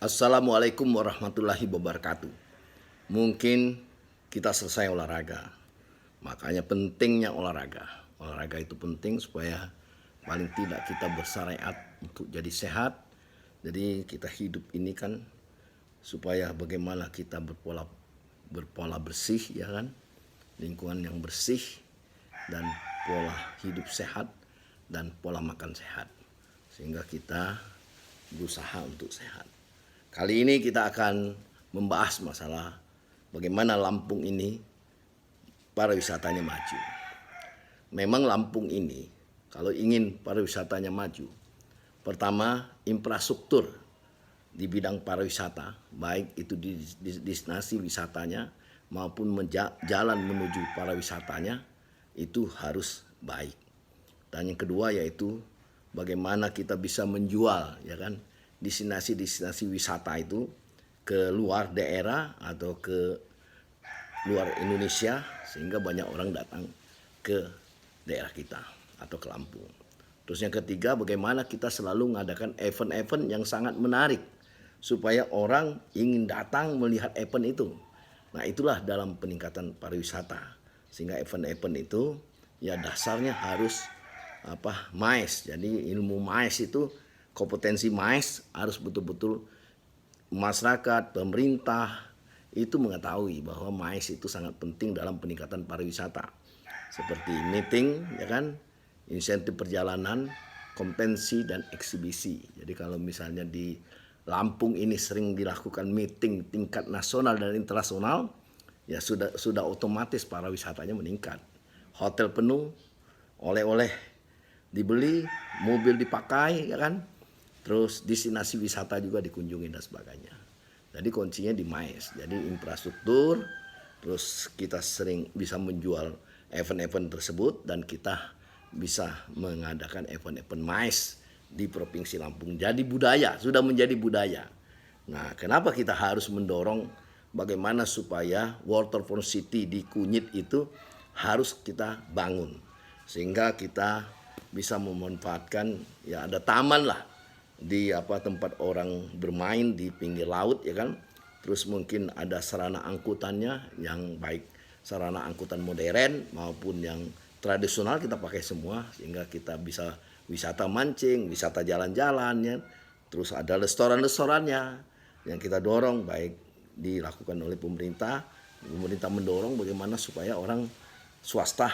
Assalamualaikum warahmatullahi wabarakatuh. Mungkin kita selesai olahraga. Makanya pentingnya olahraga. Olahraga itu penting supaya paling tidak kita bersyariat untuk jadi sehat. Jadi kita hidup ini kan supaya bagaimana kita berpola bersih, ya kan? Lingkungan yang bersih dan pola hidup sehat dan pola makan sehat. Sehingga kita berusaha untuk sehat. Kali ini kita akan membahas masalah bagaimana Lampung ini pariwisatanya maju. Memang Lampung ini kalau ingin pariwisatanya maju, pertama infrastruktur di bidang pariwisata, baik itu di destinasi wisatanya maupun jalan menuju pariwisatanya itu harus baik. Dan yang kedua yaitu bagaimana kita bisa menjual, ya kan, destinasi-destinasi wisata itu ke luar daerah atau ke luar Indonesia sehingga banyak orang datang ke daerah kita atau ke Lampung. Terus yang ketiga, bagaimana kita selalu mengadakan event-event yang sangat menarik supaya orang ingin datang melihat event itu. Nah, itulah dalam peningkatan pariwisata. Sehingga event-event itu ya dasarnya harus MAES. Jadi ilmu MAES itu, kompetensi MAES harus betul-betul masyarakat, pemerintah itu mengetahui bahwa MAES itu sangat penting dalam peningkatan pariwisata. Seperti meeting, ya kan, insentif perjalanan, kompetensi dan eksibisi. Jadi kalau misalnya di Lampung ini sering dilakukan meeting tingkat nasional dan internasional, ya sudah otomatis pariwisatanya meningkat. Hotel penuh, oleh-oleh dibeli, mobil dipakai, ya kan. Terus destinasi wisata juga dikunjungi dan sebagainya. Jadi kuncinya di MAES. Jadi infrastruktur, terus kita sering bisa menjual event-event tersebut dan kita bisa mengadakan event-event MAES di Provinsi Lampung. Jadi budaya, sudah menjadi budaya. Nah, kenapa kita harus mendorong bagaimana supaya Waterfront City di Kunyit itu harus kita bangun. Sehingga kita bisa memanfaatkan, ya ada taman lah di tempat orang bermain di pinggir laut, ya kan. Terus mungkin ada sarana angkutannya yang baik sarana angkutan modern maupun yang tradisional kita pakai semua sehingga kita bisa wisata mancing, wisata jalan-jalan, ya. Terus ada restoran-restorannya yang kita dorong baik dilakukan oleh pemerintah. Pemerintah mendorong bagaimana supaya orang swasta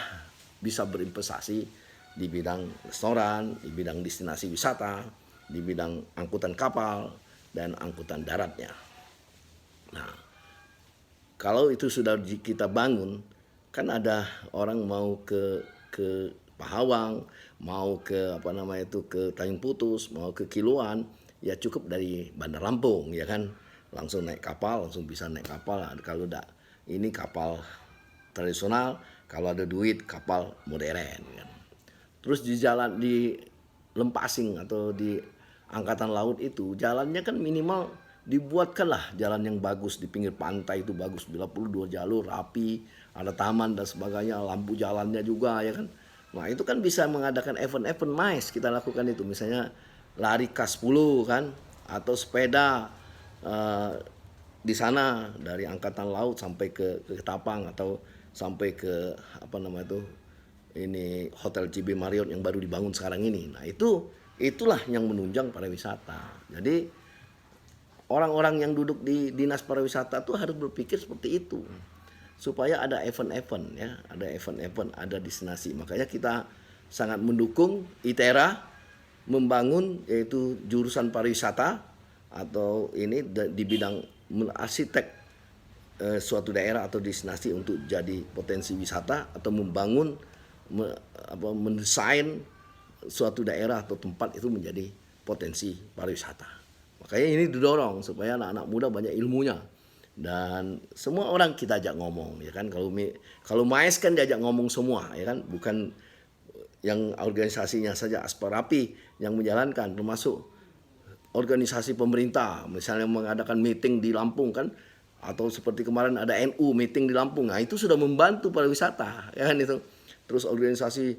bisa berinvestasi di bidang restoran, di bidang destinasi wisata, di bidang angkutan kapal dan angkutan daratnya. Nah, kalau itu sudah kita bangun, kan ada orang mau ke Pahawang, mau ke ke Tanjung Putus, mau ke Kiluan, ya cukup dari Bandar Lampung, ya kan, langsung naik kapal, langsung bisa naik kapal. Kalau enggak ini kapal tradisional, kalau ada duit kapal modern, kan. Terus di jalan di Lempasing atau di Angkatan Laut itu jalannya kan minimal dibuatkanlah jalan yang bagus di pinggir pantai itu bagus, 22 jalur rapi, ada taman dan sebagainya, lampu jalannya juga, ya kan. Nah, itu kan bisa mengadakan event-event MAES kita lakukan itu, misalnya lari K10 kan, atau sepeda di sana dari Angkatan Laut sampai ke Ketapang atau sampai ke ini Hotel JB Marriott yang baru dibangun sekarang ini. Nah, itulah yang menunjang pariwisata. Jadi orang-orang yang duduk di dinas pariwisata tuh harus berpikir seperti itu. Supaya ada event-event, ya, ada event-event, ada destinasi. Makanya kita sangat mendukung ITERA membangun yaitu jurusan pariwisata atau ini di bidang arsitek suatu daerah atau destinasi untuk jadi potensi wisata atau membangun mendesain suatu daerah atau tempat itu menjadi potensi pariwisata. Makanya ini didorong supaya anak-anak muda banyak ilmunya dan semua orang kita ajak ngomong, ya kan. Kalau MAES kan diajak ngomong semua, ya kan, bukan yang organisasinya saja Asparapi yang menjalankan, termasuk organisasi pemerintah misalnya mengadakan meeting di Lampung kan, atau seperti kemarin ada NU meeting di Lampung. Nah, itu sudah membantu pariwisata, ya kan itu. Terus organisasi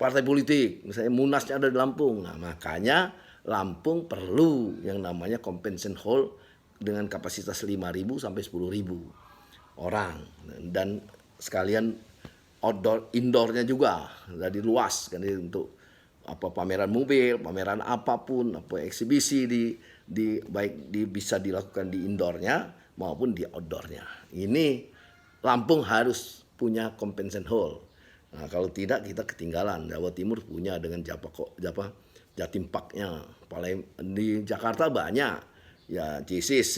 partai politik, misalnya Munasnya ada di Lampung. Nah, makanya Lampung perlu yang namanya convention hall dengan kapasitas 5.000 sampai 10.000 orang, dan sekalian outdoor indoornya juga jadi luas kan, untuk pameran mobil, pameran apapun, eksibisi baik bisa dilakukan di indoornya maupun di outdoornya. Ini Lampung harus punya convention hall. Nah, kalau tidak kita ketinggalan. Jawa Timur punya dengan Jatim Parknya. Di Jakarta banyak ya, JCC,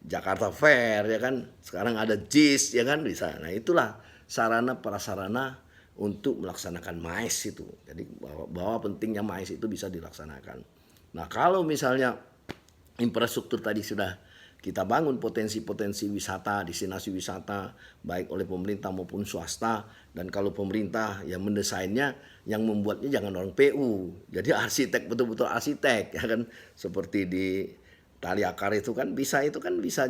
Jakarta Fair ya kan. Sekarang ada JIS ya kan, bisa. Nah, itulah sarana prasarana untuk melaksanakan MAES itu. Jadi bahwa pentingnya MAES itu bisa dilaksanakan. Nah, kalau misalnya infrastruktur tadi sudah kita bangun, potensi-potensi wisata, destinasi wisata baik oleh pemerintah maupun swasta, dan kalau pemerintah yang mendesainnya, yang membuatnya jangan orang PU, jadi arsitek, betul-betul arsitek ya kan, seperti di Tali Akar itu kan bisa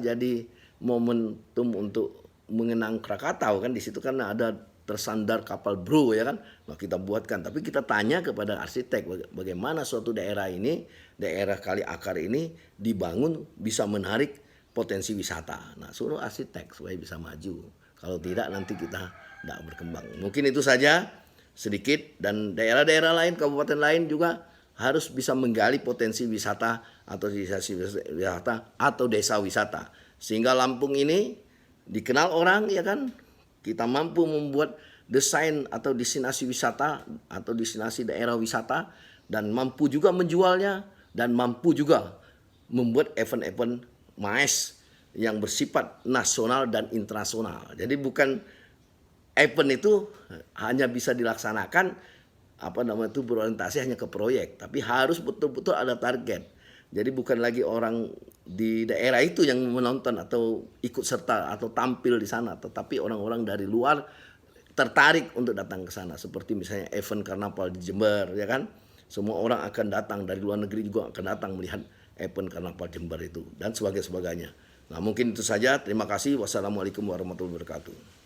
jadi momentum untuk mengenang Krakatau kan, di situ kan ada tersandar kapal Bro ya kan. Nah, kita buatkan, tapi kita tanya kepada arsitek bagaimana suatu daerah ini, daerah Kali Akar ini dibangun bisa menarik potensi wisata. Nah, suruh arsitek supaya bisa maju. Kalau tidak nanti kita tidak berkembang. Mungkin itu saja sedikit, dan daerah-daerah lain, kabupaten lain juga harus bisa menggali potensi wisata atau destinasi wisata atau desa wisata, sehingga Lampung ini dikenal orang ya kan. Kita mampu membuat desain atau destinasi wisata atau destinasi daerah wisata, dan mampu juga menjualnya, dan mampu juga membuat event-event MAES yang bersifat nasional dan internasional. Jadi bukan event itu hanya bisa dilaksanakan berorientasi hanya ke proyek, tapi harus betul-betul ada target. Jadi bukan lagi orang di daerah itu yang menonton atau ikut serta atau tampil di sana, tetapi orang-orang dari luar tertarik untuk datang ke sana. Seperti misalnya event karnaval di Jember ya kan. Semua orang akan datang, dari luar negeri juga akan datang melihat event karnaval Jember itu, dan sebagainya. Nah, mungkin itu saja. Terima kasih. Wassalamualaikum warahmatullahi wabarakatuh.